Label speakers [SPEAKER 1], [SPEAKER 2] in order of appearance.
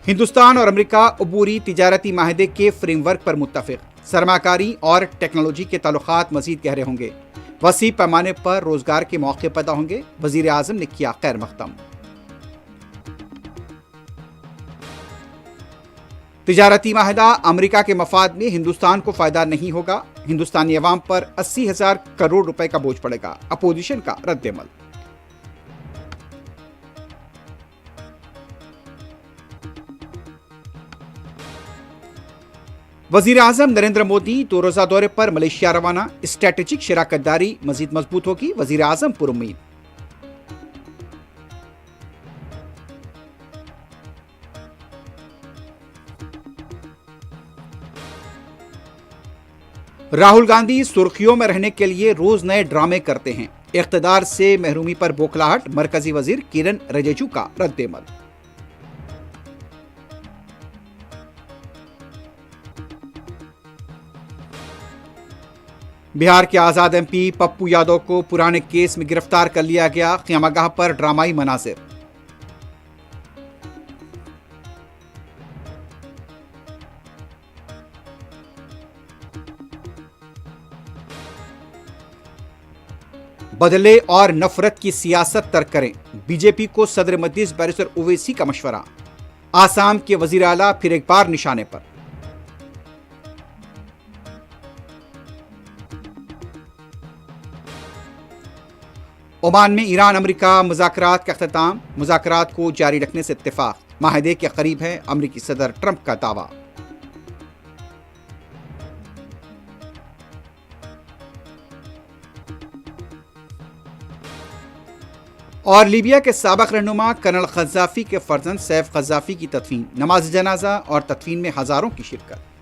[SPEAKER 1] ہندوستان اور امریکہ عبوری تجارتی معاہدے کے فریم ورک پر متفق، سرمایہ کاری اور ٹیکنالوجی کے تعلقات مزید گہرے ہوں گے، وسیع پیمانے پر روزگار کے مواقع پیدا ہوں گے، وزیر اعظم نے کیا خیر مقدم۔ تجارتی معاہدہ امریکہ کے مفاد میں ہندوستان کو فائدہ نہیں ہوگا، ہندوستانی عوام پر 80,000 کروڑ روپے کا بوجھ پڑے گا، اپوزیشن کا رد عمل۔ وزیر اعظم نریندر مودی 2 روزہ دورے پر ملیشیا روانہ، اسٹریٹجک شراکت داری مزید مضبوط ہوگی، وزیر اعظم پر امید۔ راہل گاندھی سرخیوں میں رہنے کے لیے روز نئے ڈرامے کرتے ہیں، اقتدار سے محرومی پر بوکھلاہٹ، مرکزی وزیر کرن رجیجو کا رد عمل۔ بہار کے آزاد ایم پی پپو یادو کو پرانے کیس میں گرفتار کر لیا گیا، خیمہ گاہ پر ڈرامائی مناظر۔ بدلے اور نفرت کی سیاست ترک کریں، بی جے پی کو صدر مجلس بیرسٹر اویسی کا مشورہ، آسام کے وزیر اعلیٰ پھر ایک بار نشانے پر۔ عمان میں ایران امریکہ مذاکرات کا اختتام، مذاکرات کو جاری رکھنے سے اتفاق، معاہدے کے قریب ہے امریکی صدر ٹرمپ کا دعویٰ۔ اور لیبیا کے سابق رہنما کرنل قذافی کے فرزند سیف قذافی کی تدفین، نماز جنازہ اور تدفین میں ہزاروں کی شرکت۔